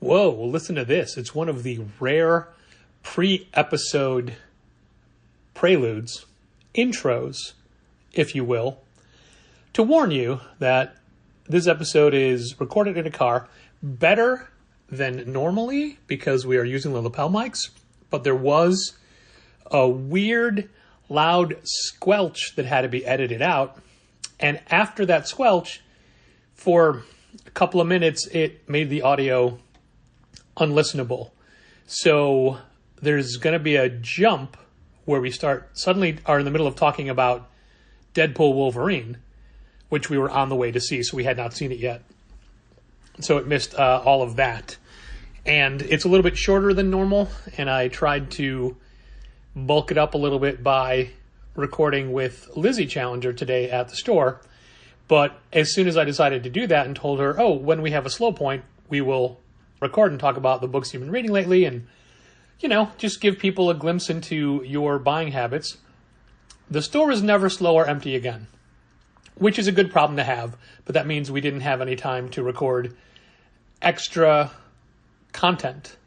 Whoa, well, listen to this. It's one of the rare pre-episode preludes, intros, if you will, to warn you that this episode is recorded in a car better than normally because we are using the lapel mics, but there was a weird, loud squelch that had to be edited out. And after that squelch, for a couple of minutes, it made the audio unlistenable. So there's going to be a jump where we suddenly are in the middle of talking about Deadpool Wolverine, which we were on the way to see, so we had not seen it yet. So it missed all of that. And it's a little bit shorter than normal, and I tried to bulk it up a little bit by recording with Lizzie Challenger today at the store. But as soon as I decided to do that and told her, when we have a slow point, we will record and talk about the books you've been reading lately and, just give people a glimpse into your buying habits, the store is never slow or empty again, which is a good problem to have, but that means we didn't have any time to record extra content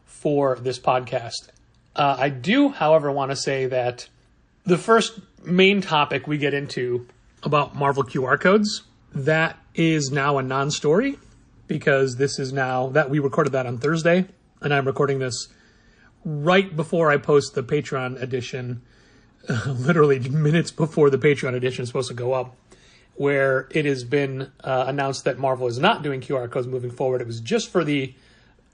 for this podcast. I do, however, want to say that the first main topic we get into about Marvel QR codes, that is now a non-story because this is now that we recorded that on Thursday, and I'm recording this right before I post the Patreon edition, literally minutes before the Patreon edition is supposed to go up, where it has been announced that Marvel is not doing QR codes moving forward. It was just for the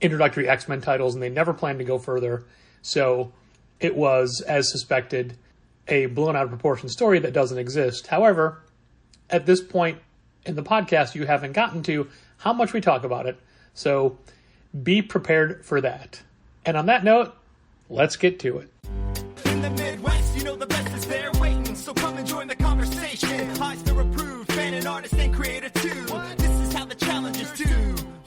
introductory X-Men titles, and they never planned to go further. So it was, as suspected, a blown out of proportion story that doesn't exist. However, at this point in the podcast, you haven't gotten to how much we talk about it. So be prepared for that. And on that note, let's get to it. In the Midwest, the best is there waiting. So come and join the conversation. Heisler approved, fan and artist and creator too. This is how the challengers do.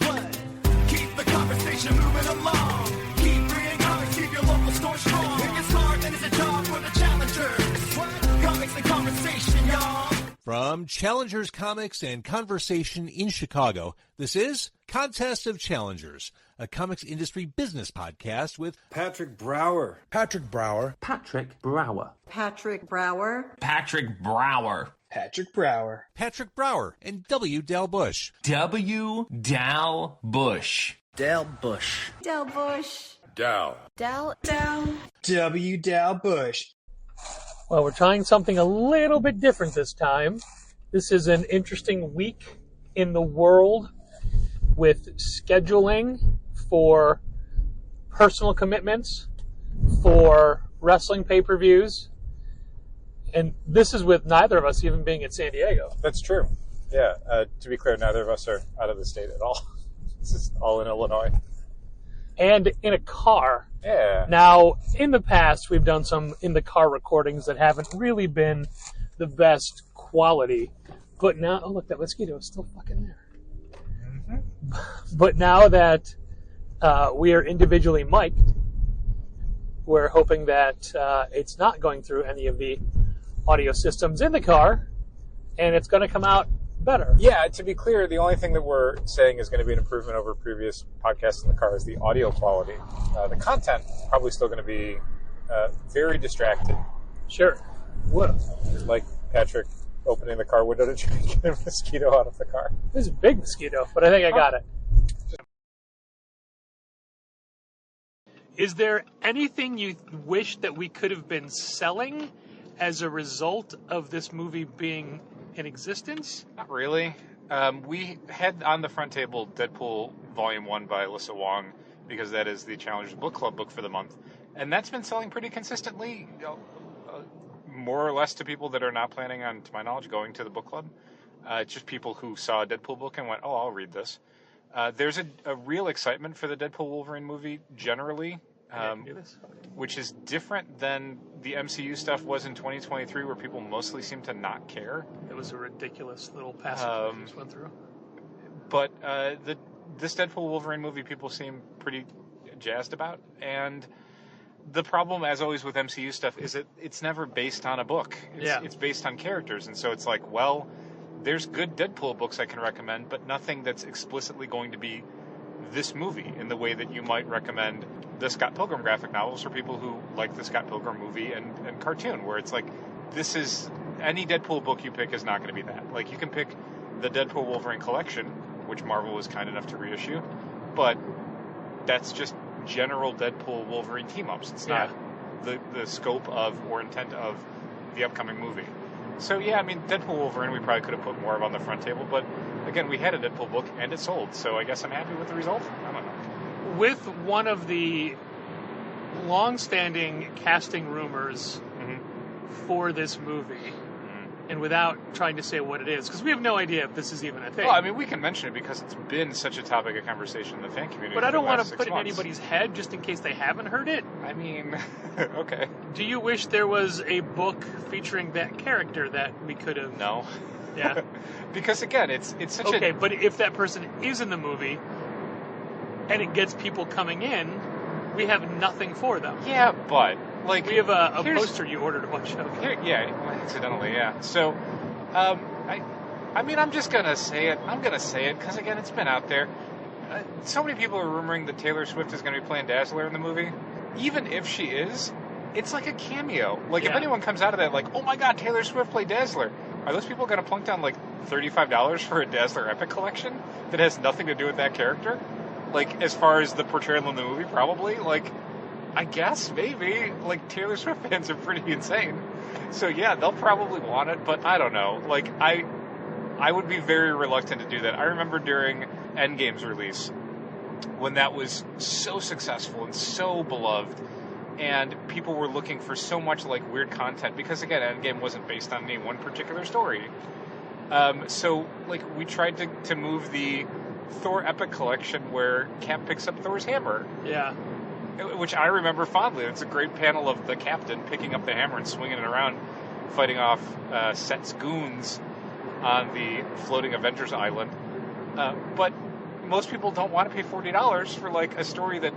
What? Keep the conversation moving along. Keep reading comics, keep your local store strong. If it's hard, then it's a job for the challengers. What? Comics and conversation, y'all. From Challengers Comics and Conversation in Chicago, this is Contest of Challengers, a comics industry business podcast with Patrick Brower. Patrick Brower. Patrick Brower. Patrick Brower. Patrick Brower. Patrick Brower. Patrick Brower and W. Dal Bush. W. Dal Bush. Dal Bush. Del Bush. Dal. Del. W. Dal Bush. Well, we're trying something a little bit different this time. This is an interesting week in the world with scheduling for personal commitments, for wrestling pay-per-views, and this is with neither of us even being at San Diego. That's true. Yeah, to be clear, neither of us are out of the state at all. This is all in Illinois. And in a car. Yeah. Now, in the past, we've done some in-the-car recordings that haven't really been the best quality. But now, oh, look, that mosquito is still fucking there. Mm-hmm. But now that we are individually mic'd, we're hoping that it's not going through any of the audio systems in the car, and it's going to come out better. Yeah, to be clear, the only thing that we're saying is going to be an improvement over previous podcasts in the car is the audio quality. The content probably still going to be very distracted. Sure. What? Like Patrick opening the car window to try and get a mosquito out of the car. This is a big mosquito, but I think I got it. Is there anything you wish that we could have been selling as a result of this movie being in existence? Not really. We had on the front table Deadpool Volume 1 by Alyssa Wong because that is the Challengers Book Club book for the month. And that's been selling pretty consistently, more or less to people that are not planning on, to my knowledge, going to the book club. It's just people who saw a Deadpool book and went, I'll read this. There's a real excitement for the Deadpool Wolverine movie generally, which is different than the MCU stuff was in 2023, where people mostly seem to not care. It was a ridiculous little passage we just went through. But this Deadpool Wolverine movie, people seem pretty jazzed about. And the problem, as always with MCU stuff, is it's never based on a book. It's based on characters. And so it's like, well, there's good Deadpool books I can recommend, but nothing that's explicitly going to be this movie in the way that you might recommend the Scott Pilgrim graphic novels for people who like the Scott Pilgrim movie and cartoon, where it's like, this is, any Deadpool book you pick is not going to be that. Like, you can pick the Deadpool Wolverine collection, which Marvel was kind enough to reissue, but that's just general Deadpool Wolverine team-ups. It's not the scope of or intent of the upcoming movie. So yeah, I mean, Deadpool Wolverine we probably could have put more of on the front table, but again, we had a Deadpool book and it sold, so I guess I'm happy with the result. I don't know. With one of the long-standing casting rumors for this movie, and without trying to say what it is, because we have no idea if this is even a thing. Well, I mean, we can mention it because it's been such a topic of conversation in the fan community. But I don't want to put it in months. anybody's head just in case they haven't heard it. I mean, okay. Do you wish there was a book featuring that character that we could have... No. Yeah. Because again, it's such a... Okay, but if that person is in the movie, and it gets people coming in, we have nothing for them. Yeah, but... Like, we have a poster you ordered a bunch of. Yeah, accidentally, yeah. So, I mean, I'm just going to say it. I'm going to say it because, again, it's been out there. So many people are rumoring that Taylor Swift is going to be playing Dazzler in the movie. Even if she is, it's like a cameo. Like, if anyone comes out of that like, oh my god, Taylor Swift played Dazzler, are those people going to plunk down like $35 for a Dazzler Epic collection that has nothing to do with that character? Like, as far as the portrayal in the movie, probably. Like, I guess, maybe. Like, Taylor Swift fans are pretty insane. So, yeah, they'll probably want it, but I don't know. Like, I would be very reluctant to do that. I remember during Endgame's release, when that was so successful and so beloved, and people were looking for so much, like, weird content, because, again, Endgame wasn't based on any one particular story. So, like, we tried to move the Thor Epic collection where Cap picks up Thor's hammer. Yeah. Which I remember fondly. It's a great panel of the Captain picking up the hammer and swinging it around, fighting off Set's goons on the floating Avengers Island. But most people don't want to pay $40 for like a story that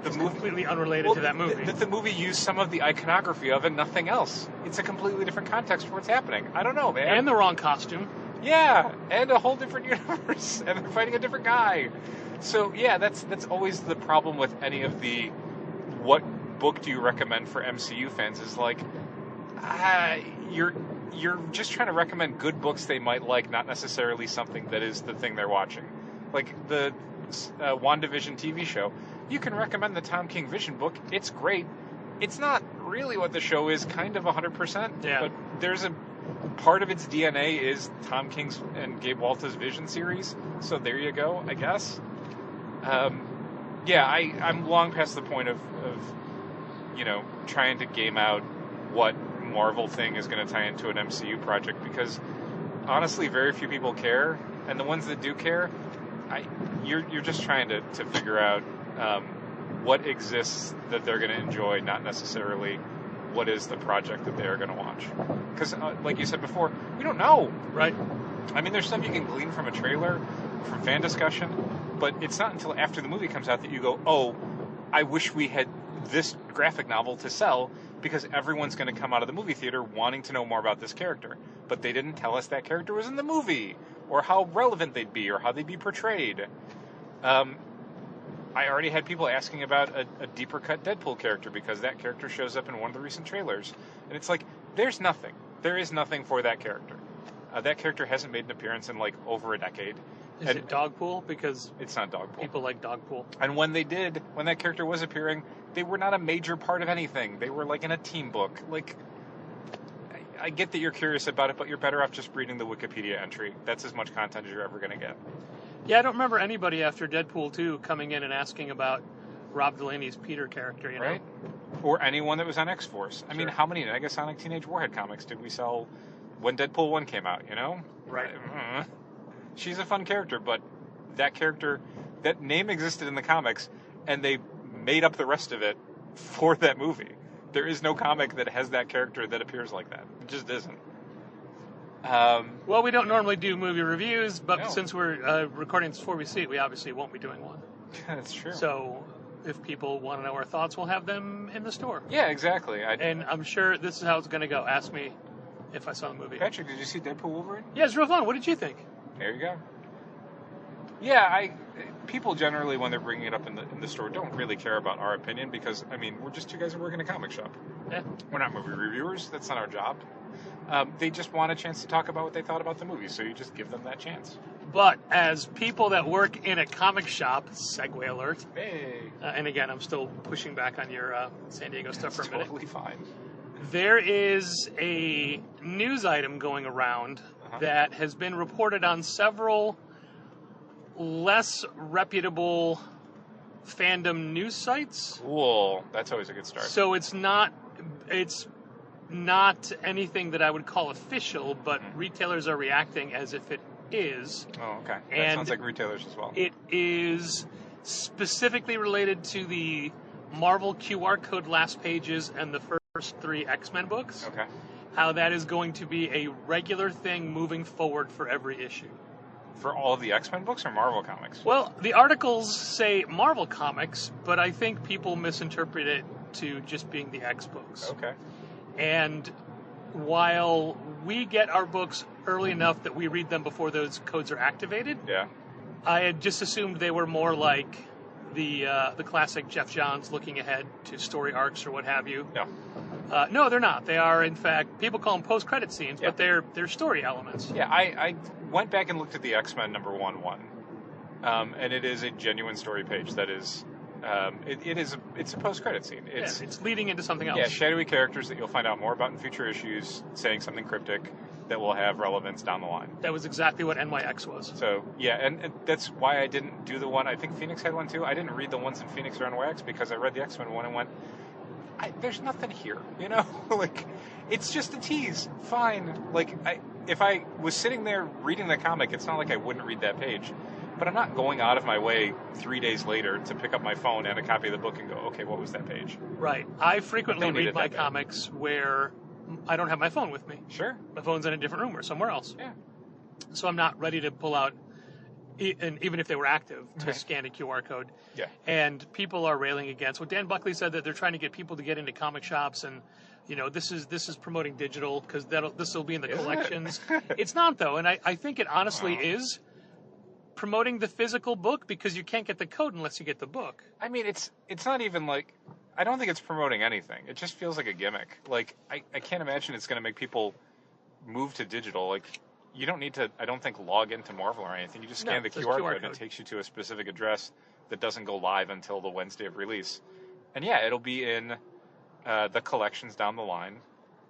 it's completely unrelated to that movie. That the movie used some of the iconography of and nothing else. It's a completely different context for what's happening. I don't know, man. And the wrong costume. Yeah, and a whole different universe, and they're fighting a different guy. So yeah, that's always the problem with any of the what book do you recommend for MCU fans is like you're just trying to recommend good books they might like, not necessarily something that is the thing they're watching. Like the WandaVision TV show, you can recommend the Tom King Vision book. It's great. It's not really what the show is, kind of 100%. Yeah. But there's a part of its DNA is Tom King's and Gabe Walta's Vision series. So there you go, I guess. I'm long past the point of trying to game out what Marvel thing is going to tie into an MCU project, because honestly, very few people care, and the ones that do care, you're just trying to figure out what exists that they're going to enjoy, not necessarily what is the project that they are going to watch. Because, like you said before, we don't know. Right. I mean, there's stuff you can glean from a trailer, from fan discussion, but it's not until after the movie comes out that you go, oh, I wish we had this graphic novel to sell, because everyone's going to come out of the movie theater wanting to know more about this character. But they didn't tell us that character was in the movie, or how relevant they'd be, or how they'd be portrayed. I already had people asking about a deeper cut Deadpool character, because that character shows up in one of the recent trailers. And it's like, there's nothing. There is nothing for that character. That character hasn't made an appearance in like over a decade. Is it Dogpool? Because it's not Dogpool. People like Dogpool. And when that character was appearing, they were not a major part of anything. They were like in a team book. Like, I get that you're curious about it, but you're better off just reading the Wikipedia entry. That's as much content as you're ever going to get. Yeah, I don't remember anybody after Deadpool 2 coming in and asking about Rob Delaney's Peter character, you know? Right? Or anyone that was on X-Force. I mean, how many Negasonic Teenage Warhead comics did we sell when Deadpool 1 came out, you know? Right. She's a fun character, but that character, that name existed in the comics, and they made up the rest of it for that movie. There is no comic that has that character that appears like that. It just isn't. Well, we don't normally do movie reviews, but since we're recording this before we see it, we obviously won't be doing one. That's true. So if people want to know our thoughts, we'll have them in the store. Yeah, exactly. And I'm sure this is how it's going to go. Ask me if I saw the movie. Patrick, did you see Deadpool Wolverine? Yeah, it's real fun. What did you think? There you go. Yeah, people generally, when they're bringing it up in the store, don't really care about our opinion because, I mean, we're just two guys who work in a comic shop. Yeah. We're not movie reviewers. That's not our job. They just want a chance to talk about what they thought about the movie, so you just give them that chance. But as people that work in a comic shop, segue alert. Hey. And again, I'm still pushing back on your San Diego stuff for a minute. Totally fine. There is a news item going around that has been reported on several less reputable fandom news sites. Cool. That's always a good start. So it's not anything that I would call official, but retailers are reacting as if it is. Oh, okay. That And sounds like retailers as well. It is specifically related to the Marvel QR code last pages and the first 3 X-Men books. Okay. How that is going to be a regular thing moving forward for every issue. For all of the X-Men books or Marvel comics? Well, the articles say Marvel comics, but I think people misinterpret it to just being the X books. Okay. And while we get our books early enough that we read them before those codes are activated, Yeah. I had just assumed they were more like the classic Jeff Johns looking ahead to story arcs or what have you. No. No, they're not. They are, in fact, people call them post-credit scenes, Yeah. but they're story elements. Yeah, I went back and looked at the X-Men number 1, and it is a genuine story page. That is, it's a post-credit scene. It's leading into something else. Yeah, shadowy characters that you'll find out more about in future issues, saying something cryptic that will have relevance down the line. That was exactly what NYX was. So, yeah, and that's why I didn't do the one. I think Phoenix had one too. I didn't read the ones in Phoenix or NYX because I read the X-Men one and went, there's nothing here, you know? Like, it's just a tease. Fine. Like, if I was sitting there reading the comic, it's not like I wouldn't read that page. But I'm not going out of my way 3 days later to pick up my phone and a copy of the book and go, okay, what was that page? Right. I frequently Don't need read it my that bad. comics where I don't have my phone with me. Sure. My phone's in a different room or somewhere else. Yeah. So I'm not ready to pull out, and even if they were active, to Right. scan a QR code. Yeah. And people are railing against. Well, Dan Buckley said that they're trying to get people to get into comic shops, and this is promoting digital because this will be in the Isn't it? collections. It's not though, and I think it honestly is promoting the physical book because you can't get the code unless you get the book. I mean, it's not even like, I don't think it's promoting anything. It just feels like a gimmick. Like, I can't imagine it's going to make people move to digital. Like, you don't need to, I don't think, log into Marvel or anything. You just scan the it's a QR QR code and code. it takes you to a specific address that doesn't go live until the Wednesday of release. And yeah, it'll be in the collections down the line,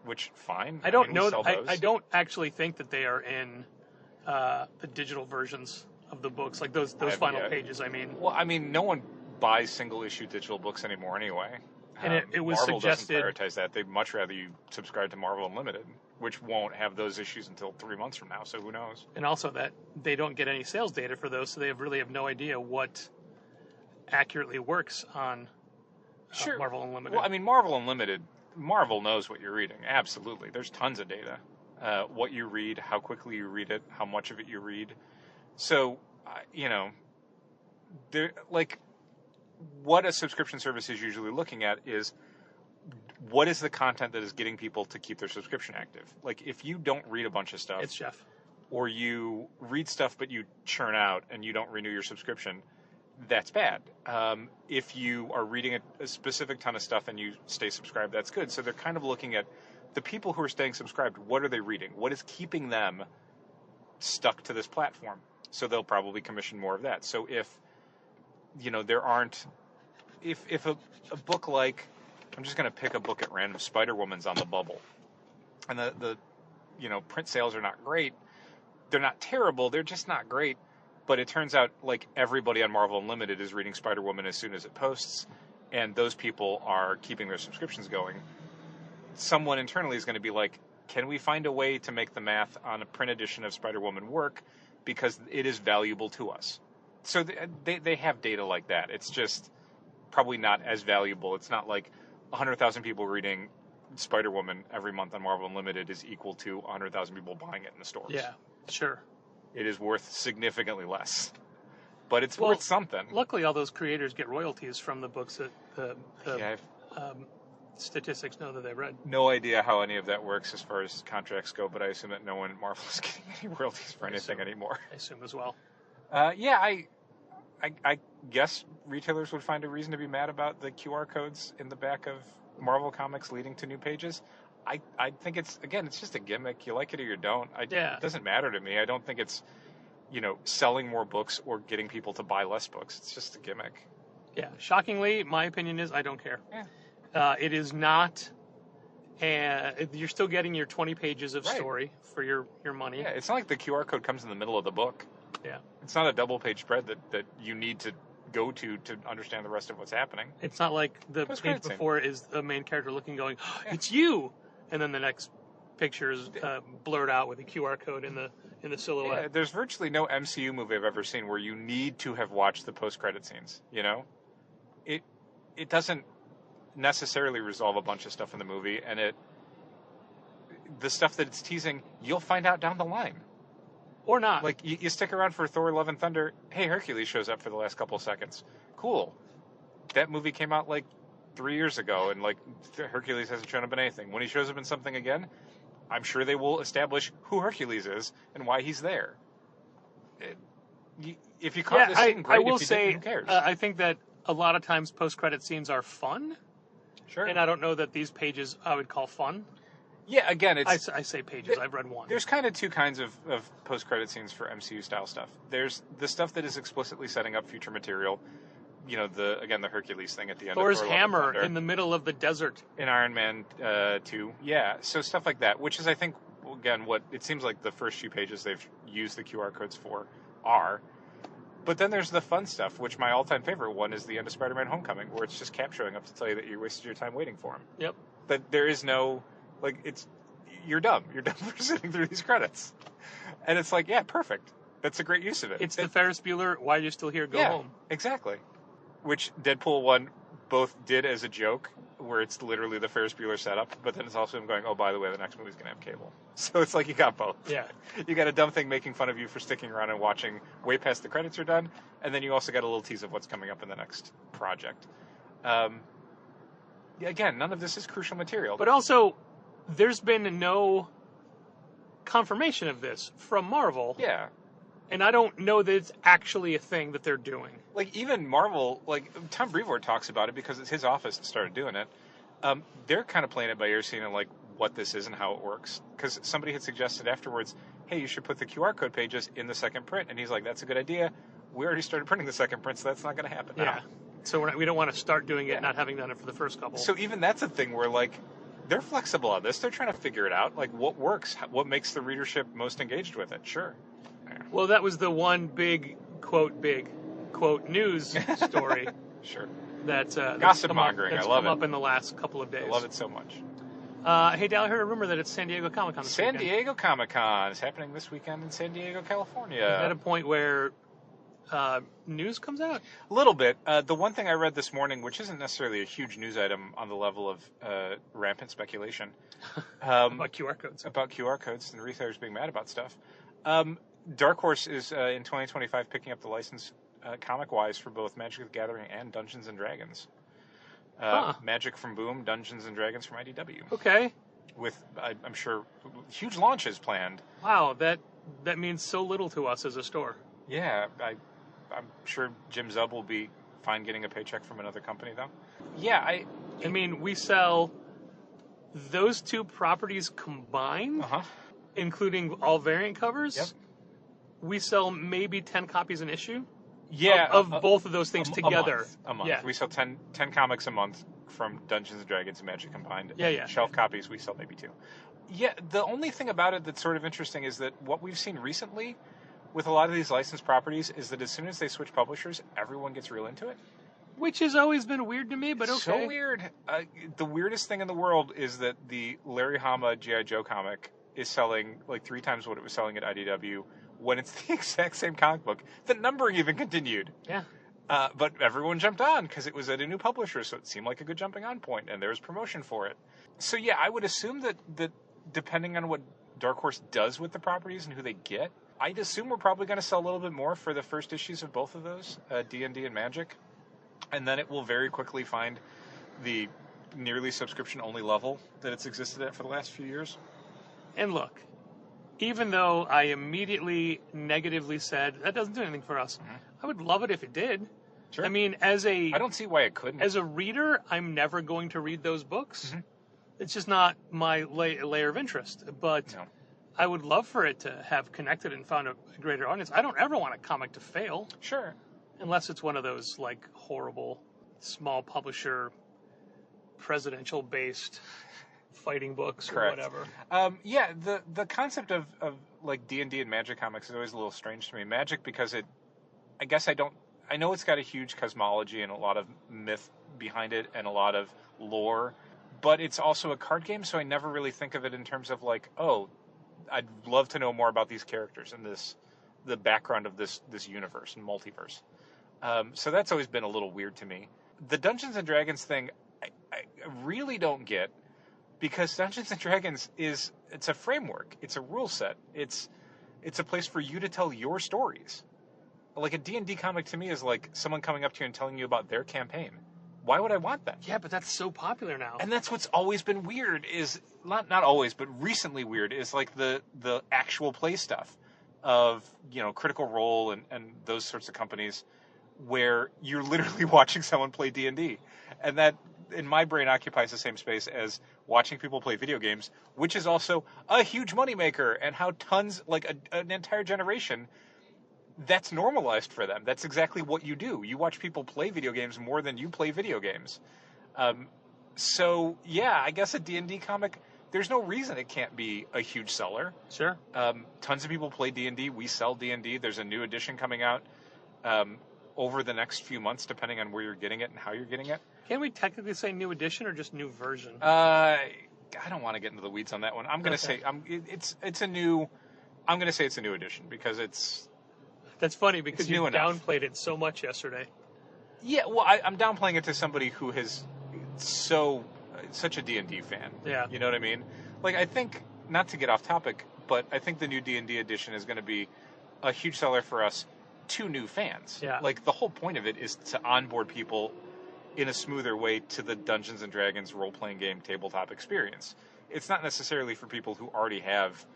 which, fine. I don't mean, know. we sell those. I don't actually think that they are in the digital versions of the books, like those final pages. I mean, Well, I mean, no one buys single issue digital books anymore anyway. And it was Marvel suggested- doesn't prioritize that. They'd much rather you subscribe to Marvel Unlimited, which won't have those issues until 3 months from now, so who knows? and also that they don't get any sales data for those, so they really have no idea what accurately works on Marvel Unlimited. Well, I mean, Marvel Unlimited, Marvel knows what you're reading. Absolutely. There's tons of data. What you read, how quickly you read it, how much of it you read. So, what a subscription service is usually looking at is what is the content that is getting people to keep their subscription active. Like, if you don't read a bunch of stuff, it's Jeff. or you read stuff but you churn out and you don't renew your subscription, that's bad. If you are reading a specific ton of stuff and you stay subscribed, that's good. So they're kind of looking at the people who are staying subscribed. What are they reading? What is keeping them stuck to this platform? So they'll probably commission more of that. So if there aren't, if a book like, I'm just going to pick a book at random, Spider-Woman's on the bubble, and the print sales are not great. They're not terrible. They're just not great. But it turns out like everybody on Marvel Unlimited is reading Spider-Woman as soon as it posts, and those people are keeping their subscriptions going. Someone internally is going to be like, can we find a way to make the math on a print edition of Spider-Woman work because it is valuable to us? So they have data like that. It's just probably not as valuable. It's not like 100,000 people reading Spider-Woman every month on Marvel Unlimited is equal to 100,000 people buying it in the stores. Yeah, sure. It is worth significantly less. But it's worth something. Luckily, all those creators get royalties from the books that the statistics know that they read. No idea how any of that works as far as contracts go, but I assume that no one at Marvel is getting any royalties for anything anymore. I assume as well. Yeah, I guess retailers would find a reason to be mad about the QR codes in the back of Marvel Comics leading to new pages. I think it's just a gimmick. You like it or you don't. It doesn't matter to me. I don't think it's, selling more books or getting people to buy less books. It's just a gimmick. Yeah. Shockingly, my opinion is I don't care. Yeah. It is not. You're still getting your 20 pages of story for your money. Yeah, it's not like the QR code comes in the middle of the book. Yeah. It's not a double-page spread that you need to go to understand the rest of what's happening. It's not like the page before is the main character looking, going, oh, it's you! And then the next picture is blurred out with a QR code in the silhouette. Yeah, there's virtually no MCU movie I've ever seen where you need to have watched the post-credit scenes, It doesn't necessarily resolve a bunch of stuff in the movie, and the stuff that it's teasing, you'll find out down the line. Or not. Like, you stick around for Thor: Love and Thunder, hey, Hercules shows up for the last couple of seconds. Cool. That movie came out, 3 years ago, and, Hercules hasn't shown up in anything. When he shows up in something again, I'm sure they will establish who Hercules is and why he's there. If you caught this scene, great. I will if you say, didn't, who cares? I think that a lot of times post-credit scenes are fun. Sure. And I don't know that these pages I would call fun. Yeah, again, it's... I say pages. I've read one. There's kind of two kinds of post-credit scenes for MCU-style stuff. There's the stuff that is explicitly setting up future material. The Hercules thing at the end Thor's of Thor: Love and hammer Thunder. in the middle of the desert. In Iron Man 2. Yeah, so stuff like that, which is, I think, again, what it seems like the first few pages they've used the QR codes for are. But then there's the fun stuff, which my all-time favorite one is the end of Spider-Man Homecoming, where it's just Cap showing up to tell you that you wasted your time waiting for him. Yep. That there is no, you're dumb. You're dumb for sitting through these credits. And it's yeah, perfect. That's a great use of it. It's the Ferris Bueller, why are you still here, go home. Exactly. Which Deadpool 1 both did as a joke, where it's literally the Ferris Bueller setup, but then it's also him going, oh, by the way, the next movie's going to have cable. So it's you got both. Yeah. You got a dumb thing making fun of you for sticking around and watching way past the credits are done, and then you also got a little tease of what's coming up in the next project. Again, none of this is crucial material. But also, there's been no confirmation of this from Marvel. Yeah. And I don't know that it's actually a thing that they're doing. Even Marvel, Tom Brevoort talks about it because it's his office that started doing it. They're kind of playing it by ear, seeing what this is and how it works. Because somebody had suggested afterwards, hey, you should put the QR code pages in the second print. And he's like, that's a good idea. We already started printing the second print, so that's not going to happen now. Yeah. So we don't want to start doing it not having done it for the first couple. So even that's a thing where, they're flexible on this. They're trying to figure it out. What works? What makes the readership most engaged with it? Sure. Well, that was the one big quote, news story. Sure. That's gossip mongering. I love it. Up in the last couple of days. I love it so much. Hey, Dal, I heard a rumor that it's San Diego Comic-Con this weekend. San Diego Comic-Con is happening this weekend in San Diego, California. Is that a point where news comes out? A little bit. The one thing I read this morning, which isn't necessarily a huge news item on the level of rampant speculation. About QR codes. About QR codes and retailers being mad about stuff. Dark Horse is in 2025 picking up the license comic-wise for both Magic the Gathering and Dungeons & Dragons. Magic from Boom, Dungeons & Dragons from IDW. Okay. With, I'm sure, huge launches planned. Wow, that means so little to us as a store. Yeah, I'm sure Jim Zub will be fine getting a paycheck from another company, though. Yeah, I mean, we sell those two properties combined, including all variant covers. Yep. We sell maybe 10 copies an issue. Yeah, of both of those things together. A month. Yeah. We sell 10 comics a month from Dungeons & Dragons and Magic combined. Yeah. Shelf copies, we sell maybe 2. Yeah, the only thing about it that's sort of interesting is that what we've seen recently with a lot of these licensed properties is that as soon as they switch publishers, everyone gets real into it. Which has always been weird to me, but okay. So weird. The weirdest thing in the world is that the Larry Hama G.I. Joe comic is selling 3 times what it was selling at IDW when it's the exact same comic book. The numbering even continued. Yeah. But everyone jumped on because it was at a new publisher, so it seemed like a good jumping on point, and there was promotion for it. So yeah, I would assume that depending on what Dark Horse does with the properties and who they get, I'd assume we're probably going to sell a little bit more for the first issues of both of those, D&D and Magic. And then it will very quickly find the nearly subscription-only level that it's existed at for the last few years. And look, even though I immediately negatively said, that doesn't do anything for us, I would love it if it did. Sure. I mean, I don't see why it couldn't. as a reader, I'm never going to read those books. It's just not my layer of interest. But No. I would love for it to have connected and found a greater audience. I don't ever want a comic to fail, Sure. unless it's one of those like horrible small publisher presidential based fighting books Correct. or whatever. Yeah, the concept of like D&D and Magic comics is always a little strange to me. Magic, because I know it's got a huge cosmology and a lot of myth behind it and a lot of lore, but it's also a card game, so I never really think of it in terms of like, oh, I'd love to know more about these characters and the background of this universe and multiverse. So that's always been a little weird to me. The Dungeons and Dragons thing, I really don't get, because Dungeons and Dragons it's a framework, it's a rule set, it's a place for you to tell your stories. Like a D&D comic to me is like someone coming up to you and telling you about their campaign. Why would I want that? Yeah, but that's so popular now. And that's what's always been weird, is not always, but recently weird, is like the actual play stuff of, Critical Role and those sorts of companies where you're literally watching someone play D&D. And that, in my brain, occupies the same space as watching people play video games, which is also a huge moneymaker, and how tons, like an entire generation, that's normalized for them. That's exactly what you do. You watch people play video games more than you play video games. So, yeah, I guess a D&D comic, there's no reason it can't be a huge seller. Sure. Tons of people play D&D. We sell D&D. There's a new edition coming out over the next few months, depending on where you're getting it and how you're getting it. Can we technically say new edition or just new version? I don't want to get into the weeds on that one. I'm going to say it's a new. I'm going to say it's a new edition because it's. That's funny because you enough. downplayed it so much yesterday. Yeah, well, I'm downplaying it to somebody who has such a D&D fan. Yeah. You know what I mean? Like, I think, not to get off topic, but I think the new D&D edition is going to be a huge seller for us to new fans. Yeah. Like, the whole point of it is to onboard people in a smoother way to the Dungeons and Dragons role-playing game tabletop experience. It's not necessarily for people who already have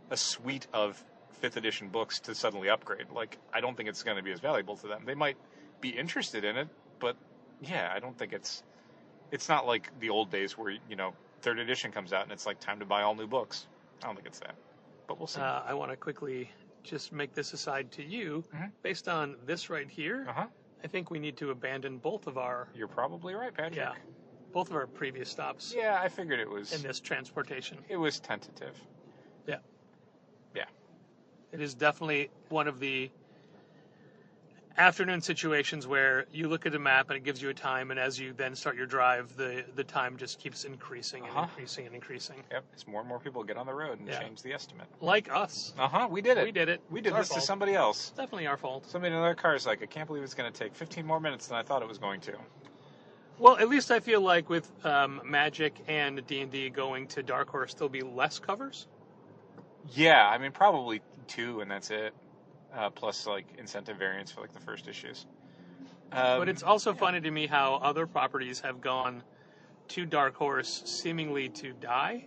a suite of 5th edition books to suddenly upgrade. Like, I don't think it's going to be as valuable to them. They might be interested in it, but yeah, I don't think it's not like the old days where, 3rd edition comes out and it's like time to buy all new books. I don't think it's that, but we'll see. I want to quickly just make this aside to you. Based on this right here, I think we need to abandon both of our... You're probably right, Patrick. Yeah, both of our previous stops. Yeah, I figured it was... In this transportation. It was tentative. Yeah. Yeah. It is definitely one of the afternoon situations where you look at a map and it gives you a time, and as you then start your drive, the time just keeps increasing and increasing and increasing. Yep, as more and more people get on the road and change the estimate. Like us. We did it. We did it. We did It's this our to somebody else. It's definitely our fault. Somebody in another car is like, I can't believe it's going to take 15 more minutes than I thought it was going to. Well, at least I feel like with Magic and D&D going to Dark Horse, there'll be less covers. Yeah, I mean, probably 2, and that's it. Plus, like, incentive variants for, like, the first issues. But it's also funny to me how other properties have gone to Dark Horse seemingly to die.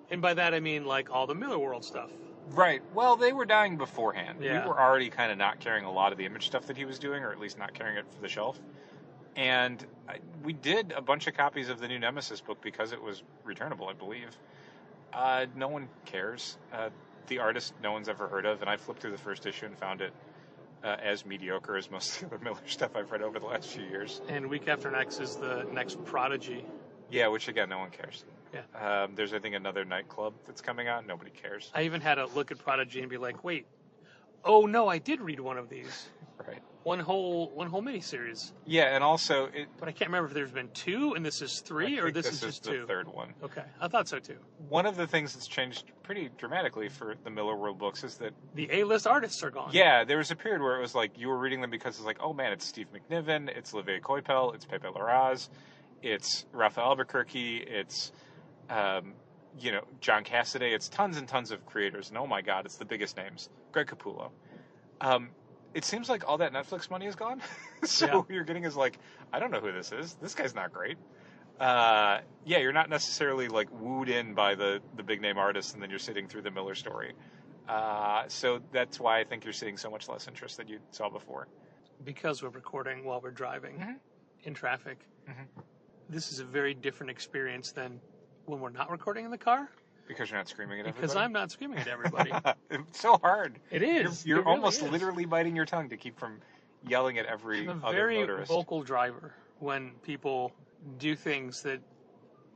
And by that, I mean, like, all the Miller World stuff. Right. Well, they were dying beforehand. Yeah. We were already kind of not carrying a lot of the Image stuff that he was doing, or at least not carrying it for the shelf. And we did a bunch of copies of the new Nemesis book because it was returnable, I believe. No one cares. The artist no one's ever heard of, and I flipped through the first issue and found it as mediocre as most of the Miller stuff I've read over the last few years. And Week After Next is the next Prodigy. Yeah, which, again, no one cares. Yeah. There's, I think, another nightclub that's coming out. Nobody cares. I even had to look at Prodigy and be like, wait, oh, no, I did read one of these. Right. One whole miniseries. Yeah, and also... But I can't remember if there's been 2 and this is 3, or this is just 2. the third one. Okay, I thought so too. One of the things that's changed pretty dramatically for the Miller World books is that... The A-list artists are gone. Yeah, there was a period where it was like, you were reading them because it's like, oh man, it's Steve McNiven, it's Levé Coipel, it's Pepe Larraz, it's Raphael Albuquerque, it's, John Cassaday, it's tons and tons of creators, and oh my god, it's the biggest names. Greg Capullo. It seems like all that Netflix money is gone. So what you're getting is like, I don't know who this is. This guy's not great. you're not necessarily like wooed in by the big name artists, and then you're sitting through the Miller story. So that's why I think you're seeing so much less interest than you saw before. Because we're recording while we're driving in traffic. This is a very different experience than when we're not recording in the car. Because you're not screaming at everybody? Because I'm not screaming at everybody. It's so hard. It is. You're It really almost is. literally biting your tongue to keep from yelling at every I'm a other very motorist. vocal driver when people do things that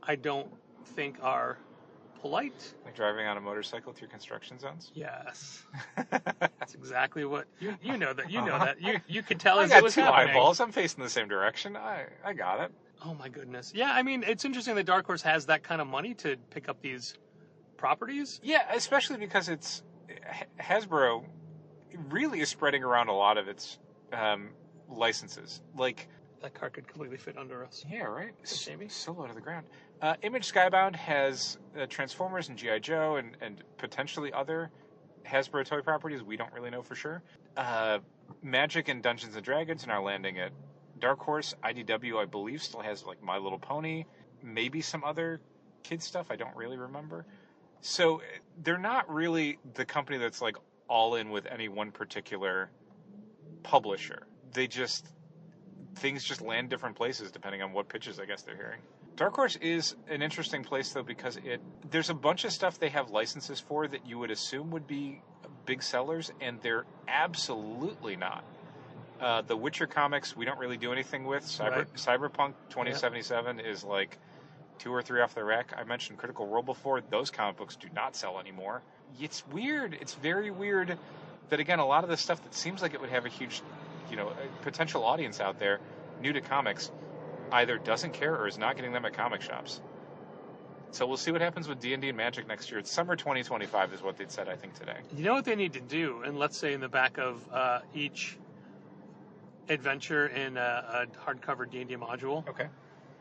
I don't think are polite. Like driving on a motorcycle through construction zones? Yes. That's exactly what... You know that. You know that. You could tell I as got it was two happening. eyeballs. I'm facing the same direction. I got it. Oh, my goodness. Yeah, I mean, it's interesting that Dark Horse has that kind of money to pick up these properties. Yeah, especially because it's Hasbro really is spreading around a lot of its licenses. Like that car could completely fit under us. Yeah, right. Maybe. So low to the ground. Image Skybound has Transformers and G.I. Joe and potentially other Hasbro toy properties. We don't really know for sure. Magic and Dungeons and Dragons are now landing at Dark Horse. IDW, I believe, still has like My Little Pony, maybe some other kids stuff. I don't really remember. So they're not really the company that's like all in with any one particular publisher. Things just land different places depending on what pitches I guess they're hearing. Dark Horse is an interesting place though because there's a bunch of stuff they have licenses for that you would assume would be big sellers, and they're absolutely not. The Witcher comics we don't really do anything with. Cyberpunk 2077 is like 2 or 3 off the rack. I mentioned Critical Role before. Those comic books do not sell anymore. It's weird. It's very weird that, again, a lot of the stuff that seems like it would have a huge, potential audience out there, new to comics, either doesn't care or is not getting them at comic shops. So we'll see what happens with D&D and Magic next year. It's summer 2025 is what they'd said, I think, today. You know what they need to do? And let's say in the back of each adventure in a hardcover D&D module. Okay.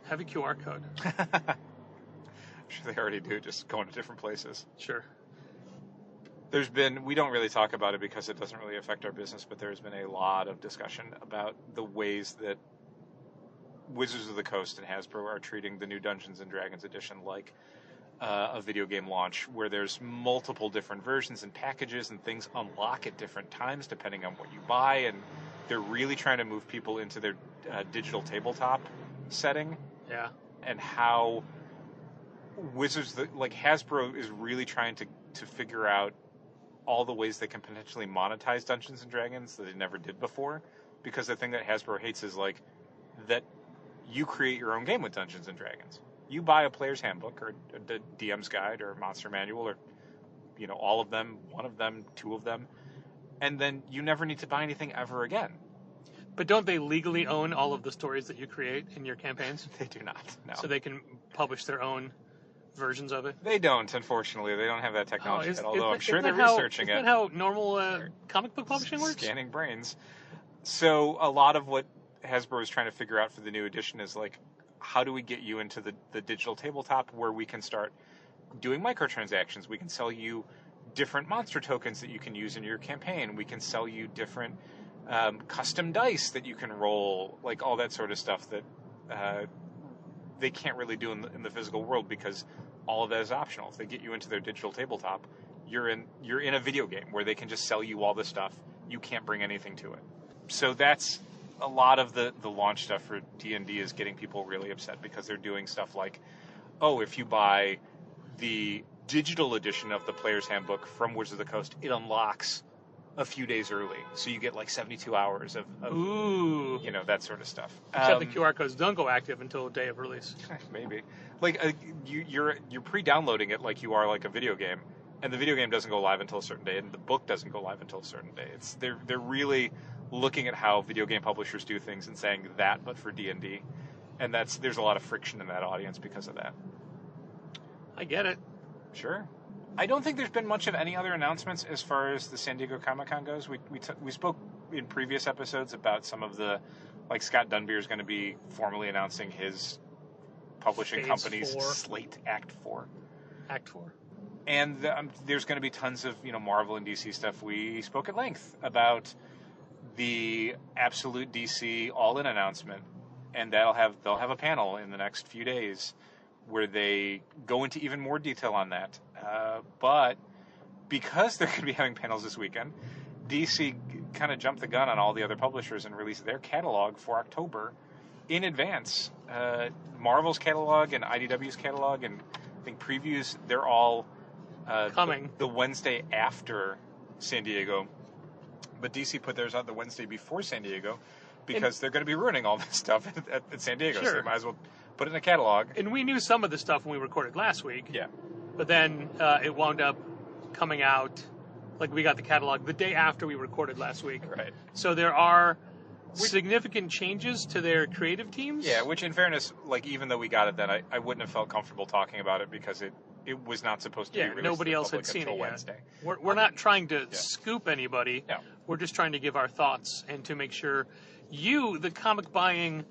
Have a QR code. I'm sure they already do, just going to different places. Sure. We don't really talk about it because it doesn't really affect our business, but there's been a lot of discussion about the ways that Wizards of the Coast and Hasbro are treating the new Dungeons and Dragons edition like a video game launch, where there's multiple different versions and packages and things unlock at different times depending on what you buy, and they're really trying to move people into their digital tabletop setting. Yeah. And how Hasbro is really trying to figure out all the ways they can potentially monetize Dungeons and Dragons that they never did before. Because the thing that Hasbro hates is that you create your own game with Dungeons and Dragons. You buy a player's handbook or the DM's guide or monster manual or all of them, one of them, 2 of them, and then you never need to buy anything ever again. But don't they legally own all of the stories that you create in your campaigns? They do not, no. So they can publish their own versions of it? They don't, unfortunately. They don't have that technology yet, although I'm sure they're researching it. Isn't that how normal comic book publishing works? Scanning brains. So a lot of what Hasbro is trying to figure out for the new edition is how do we get you into the digital tabletop where we can start doing microtransactions? We can sell you different monster tokens that you can use in your campaign. We can sell you different custom dice that you can roll, all that sort of stuff that they can't really do in the physical world because all of that is optional. If they get you into their digital tabletop, you're in a video game where they can just sell you all this stuff. You can't bring anything to it. So that's a lot of the launch stuff for D&D is getting people really upset because they're doing stuff like, if you buy the digital edition of the Player's Handbook from Wizards of the Coast, it unlocks a few days early. So you get 72 hours of Ooh. That sort of stuff. Except the QR codes don't go active until the day of release. Maybe. You're pre-downloading it like you are a video game, and the video game doesn't go live until a certain day, and the book doesn't go live until a certain day. They're really looking at how video game publishers do things and saying that, but for D&D. And there's a lot of friction in that audience because of that. I get it. Sure. I don't think there's been much of any other announcements as far as the San Diego Comic-Con goes. We spoke in previous episodes about some of the, Scott Dunbier is going to be formally announcing his publishing company's Slate Act 4. Act 4. And there's going to be tons of, Marvel and DC stuff. We spoke at length about the Absolute DC All-In announcement and they'll have a panel in the next few days where they go into even more detail on that. But because they're going to be having panels this weekend, DC kind of jumped the gun on all the other publishers and released their catalog for October in advance. Marvel's catalog and IDW's catalog and I think previews, they're all coming the Wednesday after San Diego. But DC put theirs out the Wednesday before San Diego because they're going to be ruining all this stuff at San Diego. Sure. So they might as well put it in a catalog. And we knew some of the stuff when we recorded last week. Yeah. But then it wound up coming out, like we got the catalog the day after we recorded last week. Right. So there are significant changes to their creative teams. Yeah, which in fairness, like even though we got it then, I wouldn't have felt comfortable talking about it because it was not supposed to be released nobody to the else had public seen until it yet. Wednesday. We're not trying to scoop anybody. No. We're just trying to give our thoughts and to make sure you, the comic buying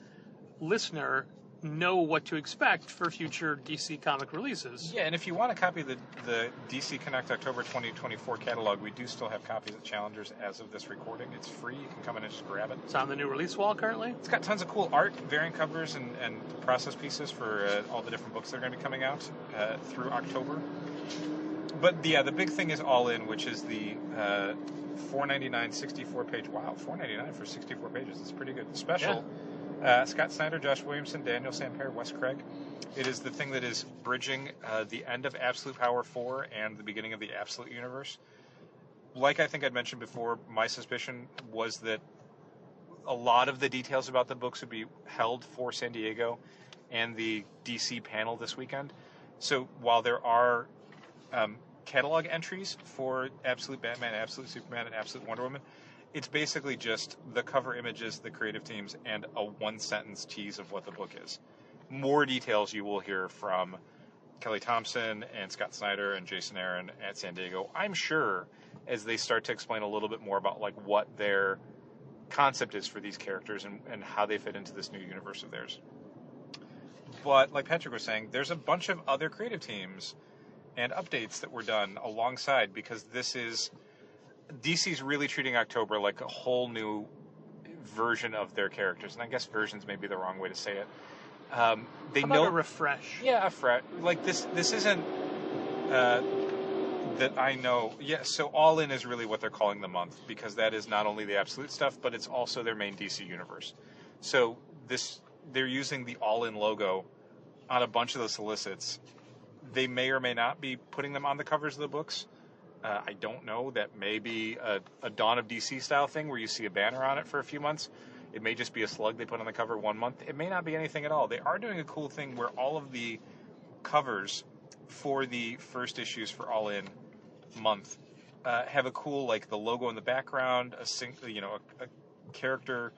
listener, know what to expect for future DC comic releases. Yeah, and if you want a copy of the DC Connect October 2024 catalog, we do still have copies at Challengers as of this recording. It's free. You can come in and just grab it. It's on the new release wall currently. It's got tons of cool art, variant covers, and process pieces for all the different books that are going to be coming out through October. But the big thing is All In, which is the $4.99 64-page. Wow, $4.99 for 64 pages. It's pretty good. Special. Yeah. Scott Snyder, Josh Williamson, Daniel Sampere, Wes Craig. It is the thing that is bridging the end of Absolute Power 4 and the beginning of the Absolute Universe. Like I think I'd mentioned before, my suspicion was that a lot of the details about the books would be held for San Diego and the DC panel this weekend. So while there are catalog entries for Absolute Batman, Absolute Superman, and Absolute Wonder Woman, it's basically just the cover images, the creative teams, and a one-sentence tease of what the book is. More details you will hear from Kelly Thompson and Scott Snyder and Jason Aaron at San Diego, I'm sure, as they start to explain a little bit more about like what their concept is for these characters and how they fit into this new universe of theirs. But like Patrick was saying, there's a bunch of other creative teams and updates that were done alongside because this is... DC's really treating October like a whole new version of their characters, and I guess versions may be the wrong way to say it. They know a refresh. Yeah, a fresh. Like this isn't that I know. Yeah, so All In is really what they're calling the month because that is not only the Absolute stuff, but it's also their main DC universe. So they're using the All In logo on a bunch of the solicits. They may or may not be putting them on the covers of the books. I don't know. That may be a Dawn of DC style thing where you see a banner on it for a few months. It may just be a slug they put on the cover 1 month. It may not be anything at all. They are doing a cool thing where all of the covers for the first issues for All In month have a cool, like the logo in the background, a character,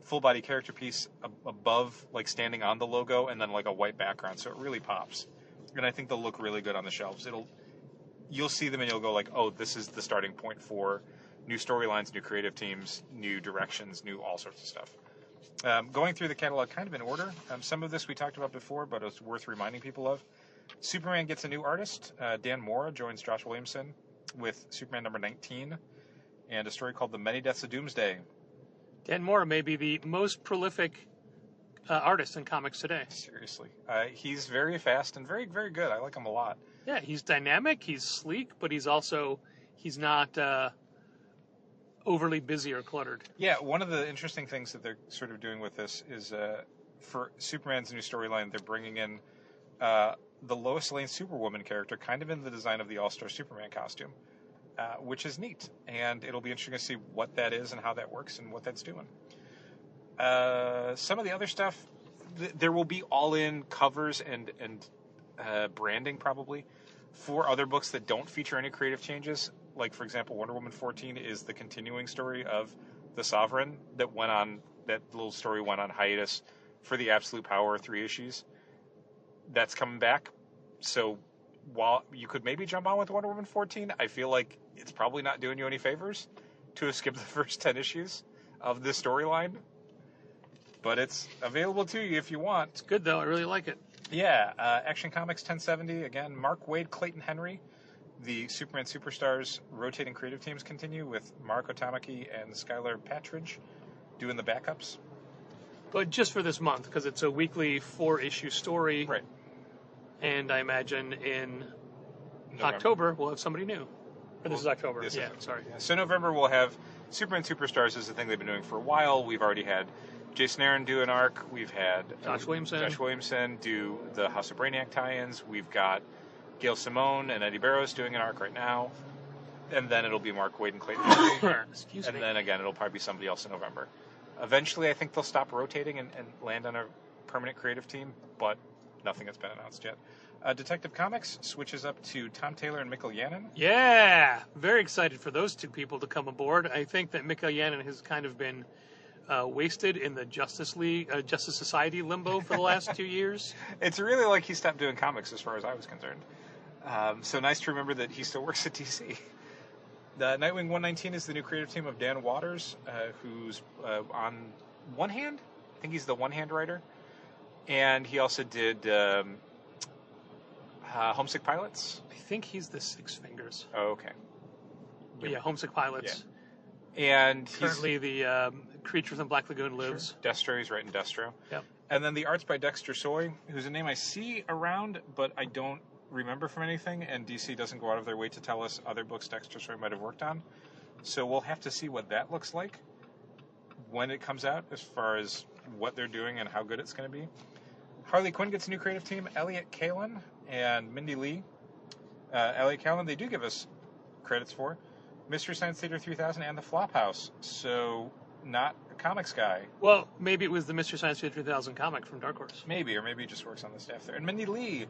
full body character piece above, like standing on the logo, and then like a white background. So it really pops. And I think they'll look really good on the shelves. You'll see them and you'll go like, oh, this is the starting point for new storylines, new creative teams, new directions, new all sorts of stuff. Going through the catalog kind of in order. Some of this we talked about before, but it's worth reminding people of. Superman gets a new artist. Dan Mora joins Josh Williamson with Superman number 19 and a story called The Many Deaths of Doomsday. Dan Mora may be the most prolific artist in comics today. Seriously. He's very fast and very, very good. I like him a lot. Yeah, he's dynamic, he's sleek, but he's not overly busy or cluttered. Yeah, one of the interesting things that they're sort of doing with this is for Superman's new storyline, they're bringing in the Lois Lane Superwoman character kind of in the design of the All-Star Superman costume, which is neat. And it'll be interesting to see what that is and how that works and what that's doing. Some of the other stuff, there will be all-in covers and branding probably for other books that don't feature any creative changes. Like, for example, Wonder Woman 14 is the continuing story of the Sovereign that little story went on hiatus for the Absolute Power 3 issues. That's coming back. So while you could maybe jump on with Wonder Woman 14, I feel like it's probably not doing you any favors to have skipped the first 10 issues of this storyline. But it's available to you if you want. It's good, though. I really like it. Yeah, Action Comics 1070, again, Mark Waid, Clayton Henry. The Superman Superstars rotating creative teams continue with Mark Otamaki and Skylar Patridge doing the backups. But just for this month, because it's a weekly 4-issue story. Right. And I imagine in November. October we'll have somebody new. Or this is October. This is yeah, October. sorry. Yeah. So November we'll have Superman Superstars is the thing they've been doing for a while. We've already had Jason Aaron do an arc. We've had Josh Williamson do the House of Brainiac tie-ins. We've got Gail Simone and Eddie Barrows doing an arc right now. And then it'll be Mark Waid and Clayton Murray. Excuse me. And then again, it'll probably be somebody else in November. Eventually, I think they'll stop rotating and land on a permanent creative team, but nothing has been announced yet. Detective Comics switches up to Tom Taylor and Mikkel Yannon. Yeah, very excited for those two people to come aboard. I think that Mikkel Yannon has kind of been wasted in the Justice Society limbo for the last 2 years. It's really like he stopped doing comics as far as I was concerned. So nice to remember that he still works at DC. The Nightwing 119 is the new creative team of Dan Waters, who's on One Hand. I think he's the One Hand writer. And he also did Homesick Pilots. I think he's the Six Fingers. Oh, okay. But yeah, Homesick Pilots. Yeah. And currently the Creature from Black Lagoon lives. Sure. Destro, he's writing Destro. Yep. And then the art's by Dexter Soy, who's a name I see around, but I don't remember from anything, and DC doesn't go out of their way to tell us other books Dexter Soy might have worked on. So we'll have to see what that looks like when it comes out, as far as what they're doing and how good it's going to be. Harley Quinn gets a new creative team, Elliot Kalin and Mindy Lee. Elliot Kalin, they do give us credits for Mystery Science Theater 3000 and The Flophouse, so not a comics guy. Well, maybe it was the Mystery Science Theater 3000 comic from Dark Horse. Maybe, or maybe he just works on the staff there. And Mindy Lee,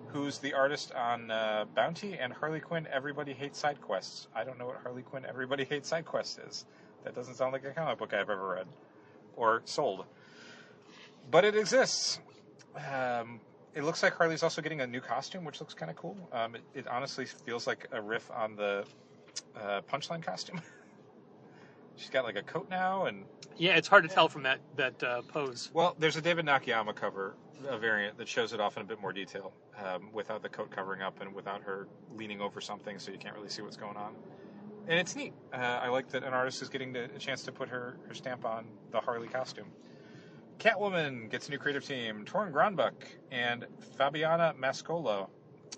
who's the artist on Bounty, and Harley Quinn Everybody Hates Side Quests. I don't know what Harley Quinn Everybody Hates Side Quests is. That doesn't sound like a comic book I've ever read or sold. But it exists. It looks like Harley's also getting a new costume, which looks kind of cool. It honestly feels like a riff on the Punchline costume. She's got like a coat now, and yeah, it's hard to tell from that pose. Well, there's a David Nakayama cover, a variant that shows it off in a bit more detail, without the coat covering up and without her leaning over something, so you can't really see what's going on. And it's neat. I like that an artist is getting a chance to put her stamp on the Harley costume. Catwoman gets a new creative team, Torrin Grönbach and Fabiana Mascolo.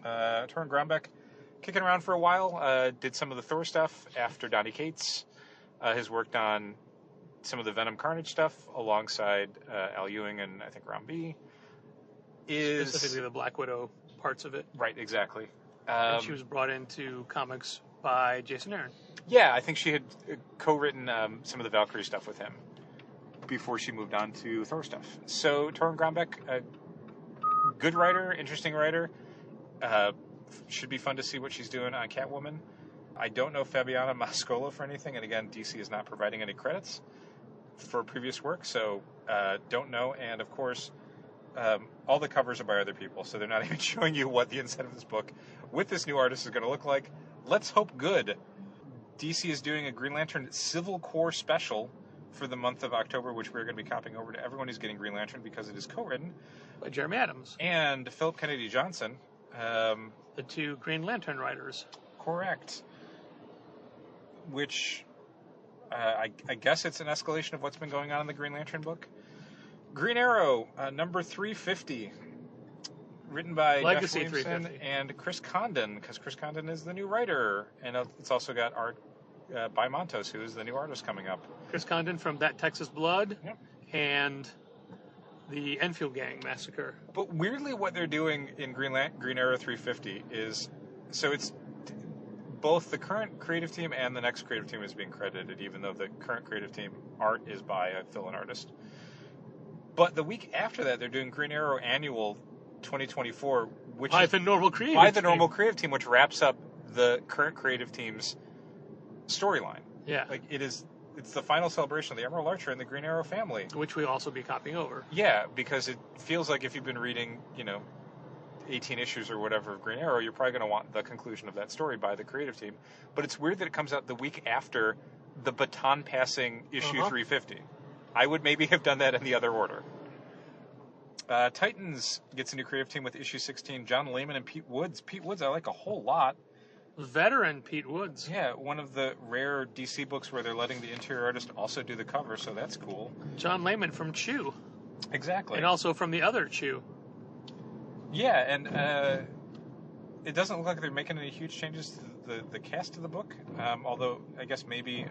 Torrin Grönbach, kicking around for a while, did some of the Thor stuff after Donny Cates. Has worked on some of the Venom Carnage stuff alongside Al Ewing and I think Ron B. Specifically the Black Widow parts of it. Right, exactly. And she was brought into comics by Jason Aaron. Yeah, I think she had co-written some of the Valkyrie stuff with him before she moved on to Thor stuff. So Torrin Grönbach, a good writer, interesting writer. Should be fun to see what she's doing on Catwoman. I don't know Fabiana Mascolo for anything, and again, DC is not providing any credits for previous work, so don't know. And of course, all the covers are by other people, so they're not even showing you what the inside of this book with this new artist is going to look like. Let's hope good. DC is doing a Green Lantern Civil Corps special for the month of October, which we're going to be copying over to everyone who's getting Green Lantern because it is co-written by Jeremy Adams and Philip Kennedy Johnson. The two Green Lantern writers. Correct. Which I guess it's an escalation of what's been going on in the Green Lantern book. Green Arrow, number 350, written by Legacy Jeff Williamson and Chris Condon, because Chris Condon is the new writer, and it's also got art by Montos, who is the new artist coming up. Chris Condon from That Texas Blood, yep. And the Enfield Gang Massacre. But weirdly, what they're doing in Green Arrow 350 is, so it's both the current creative team and the next creative team is being credited, even though the current creative team art is by a fill-in artist. But the week after that, they're doing Green Arrow Annual 2024, which by is the normal creative team, which wraps up the current creative team's storyline. Yeah, like it's the final celebration of the Emerald Archer and the Green Arrow family, which we'll also be copying over. Yeah, because it feels like if you've been reading, 18 issues or whatever of Green Arrow, you're probably going to want the conclusion of that story by the creative team. But it's weird that it comes out the week after the baton passing issue 350. I would maybe have done that in the other order. Titans gets a new creative team with issue 16, John Layman and Pete Woods. Pete Woods I like a whole lot. Veteran Pete Woods. Yeah, one of the rare DC books where they're letting the interior artist also do the cover, so that's cool. John Layman from Chew. Exactly. And also from the other Chew. Yeah, and it doesn't look like they're making any huge changes to the cast of the book, although I guess maybe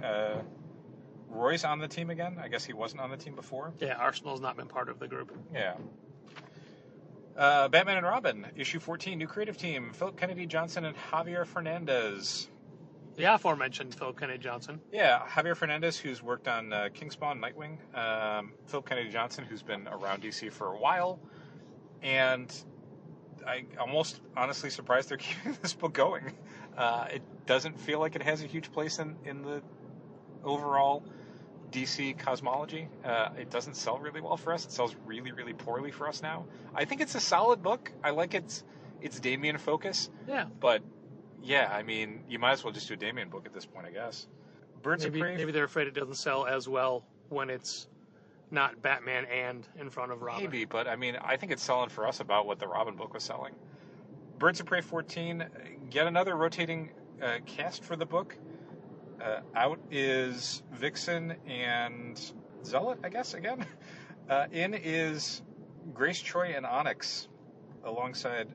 Roy's on the team again. I guess he wasn't on the team before. Yeah, Arsenal's not been part of the group. Yeah. Batman and Robin, issue 14, new creative team, Philip Kennedy Johnson and Javier Fernandez. The aforementioned Philip Kennedy Johnson. Yeah, Javier Fernandez, who's worked on Kingspawn, Nightwing. Philip Kennedy Johnson, who's been around DC for a while. And I almost honestly surprised they're keeping this book going. It doesn't feel like it has a huge place in the overall DC cosmology. It doesn't sell really well for us. It sells really, really poorly for us now. I think it's a solid book. I like its Damian focus. Yeah. But, yeah, I mean, you might as well just do a Damian book at this point, I guess. Birds of Prey. Maybe they're afraid it doesn't sell as well when it's not Batman and in front of Robin. Maybe, but, I mean, I think it's selling for us about what the Robin book was selling. Birds of Prey 14, get another rotating cast for the book. Out is Vixen and Zealot, I guess, again. In is Grace Choi and Onyx, alongside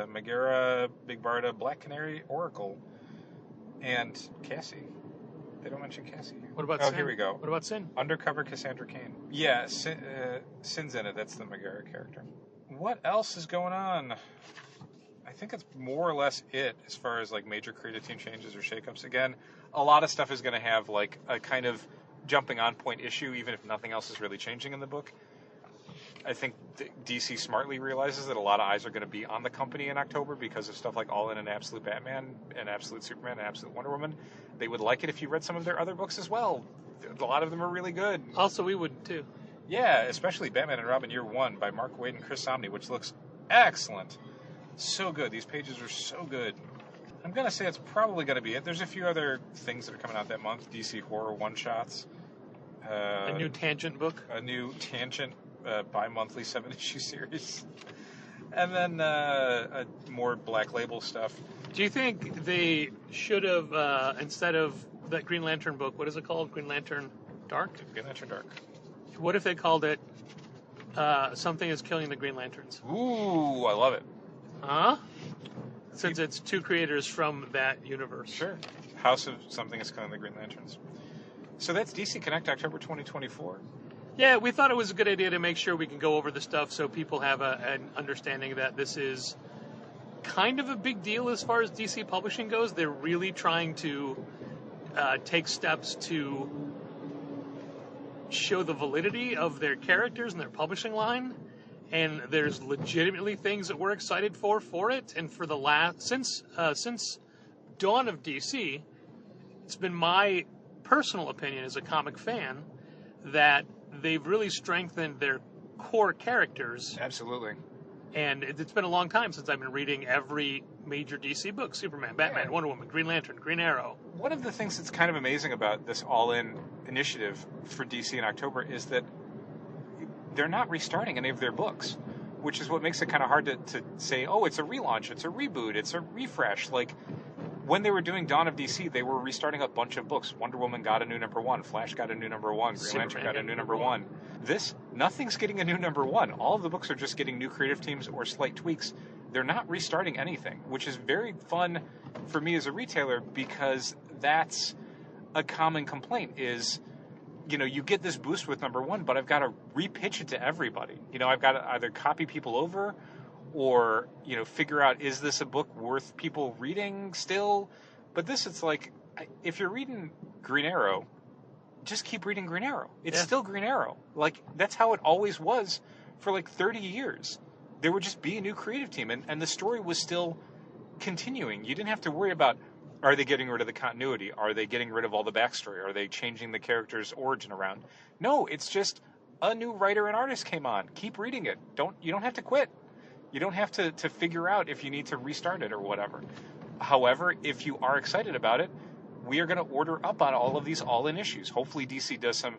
Megara, Big Barda, Black Canary, Oracle, and Cassie. They don't mention Cassie here. What about Oh, Sin? here we go. What about Sin? Undercover Cassandra Cain. Yeah, Sin's in it. That's the Megara character. What else is going on? I think that's more or less it as far as like major creative team changes or shakeups. Again, a lot of stuff is going to have like a kind of jumping on point issue, even if nothing else is really changing in the book. I think DC smartly realizes that a lot of eyes are going to be on the company in October because of stuff like All In and Absolute Batman and Absolute Superman and Absolute Wonder Woman. They would like it if you read some of their other books as well. A lot of them are really good. Also, we would too. Yeah, especially Batman and Robin Year 1 by Mark Waid and Chris Samnee, which looks excellent. So good. These pages are so good. I'm going to say it's probably going to be it. There's a few other things that are coming out that month. DC Horror one-shots. A new Tangent book. A new Tangent bi-monthly 7-issue series. And then a more Black Label stuff. Do you think they should have, instead of that Green Lantern book, what is it called? Green Lantern Dark? Green Lantern Dark. What if they called it Something is Killing the Green Lanterns? Ooh, I love it. Huh? Since it's two creators from that universe. Sure. House of Something is Killing the Green Lanterns. So that's DC Connect October 2024. Yeah, we thought it was a good idea to make sure we can go over the stuff so people have an understanding that this is kind of a big deal as far as DC publishing goes. They're really trying to take steps to show the validity of their characters and their publishing line. And there's legitimately things that we're excited for it. And for the since Dawn of DC, it's been my personal opinion as a comic fan that they've really strengthened their core characters. Absolutely. And it's been a long time since I've been reading every major DC book: Superman, Batman, Wonder Woman, Green Lantern, Green Arrow. One of the things that's kind of amazing about this all-in initiative for DC in October is that they're not restarting any of their books, which is what makes it kind of hard to say, oh, it's a relaunch, it's a reboot, it's a refresh. Like, when they were doing Dawn of DC, they were restarting a bunch of books. Wonder Woman got a new number 1. Flash got a new number 1. Green Lantern got a new number 1. Nothing's getting a new number 1. All of the books are just getting new creative teams or slight tweaks. They're not restarting anything, which is very fun for me as a retailer because that's a common complaint is, you know, you get this boost with number 1, but I've got to repitch it to everybody. You know, I've got to either copy people over or, you know, figure out, is this a book worth people reading still? But this, it's like, if you're reading Green Arrow, just keep reading Green Arrow. It's still Green Arrow. Like, that's how it always was for like 30 years. There would just be a new creative team, and the story was still continuing. You didn't have to worry about, are they getting rid of the continuity? Are they getting rid of all the backstory? Are they changing the character's origin around? No, it's just a new writer and artist came on. Keep reading it. You don't have to quit. You don't have to figure out if you need to restart it or whatever. However, if you are excited about it, we are going to order up on all of these all-in issues. Hopefully DC does some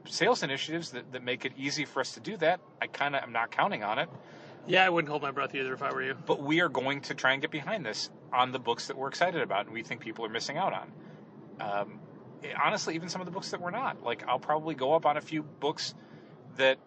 sales initiatives that make it easy for us to do that. I'm not counting on it. Yeah, I wouldn't hold my breath either if I were you. But we are going to try and get behind this on the books that we're excited about and we think people are missing out on. Honestly, even some of the books that we're not. Like, I'll probably go up on a few books that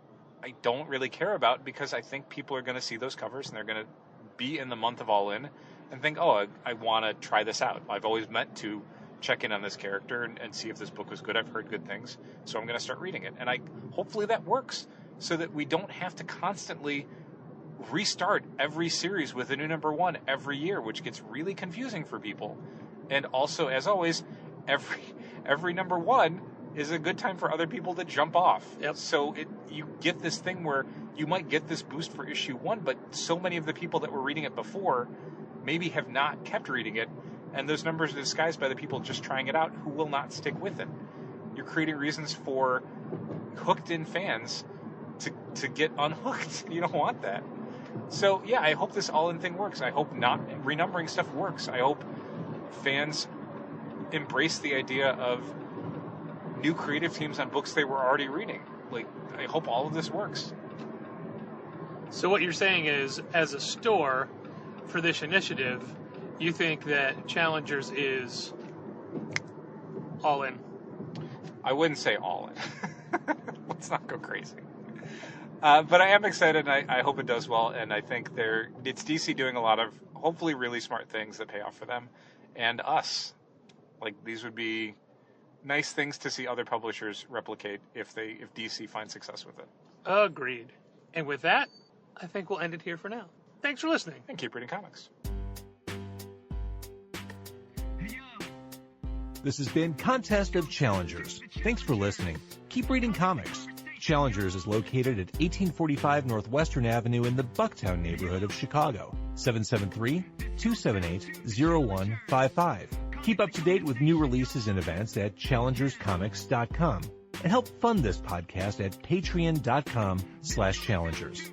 I don't really care about because I think people are going to see those covers and they're going to be in the month of All In and think, oh, I want to try this out. I've always meant to check in on this character and see if this book was good. I've heard good things, so I'm going to start reading it. And hopefully that works so that we don't have to constantly restart every series with a new number one every year, which gets really confusing for people. And also, as always, every number one is a good time for other people to jump off. Yep. So you get this thing where you might get this boost for issue one, but so many of the people that were reading it before maybe have not kept reading it, and those numbers are disguised by the people just trying it out who will not stick with it. You're creating reasons for hooked-in fans to get unhooked. You don't want that. So, yeah, I hope this all-in thing works. I hope not renumbering stuff works. I hope fans embrace the idea of new creative teams on books they were already reading. Like, I hope all of this works. So what you're saying is, as a store for this initiative, you think that Challengers is all in? I wouldn't say all in. Let's not go crazy. But I am excited, and I hope it does well, and I think it's DC doing a lot of hopefully really smart things that pay off for them and us. Like, these would be nice things to see other publishers replicate if DC finds success with it. Agreed. And with that, I think we'll end it here for now. Thanks for listening. And keep reading comics. This has been Contest of Challengers. Thanks for listening. Keep reading comics. Challengers is located at 1845 Northwestern Avenue in the Bucktown neighborhood of Chicago. 773-278-0155. Keep up to date with new releases and events at challengerscomics.com. And help fund this podcast at patreon.com/challengers.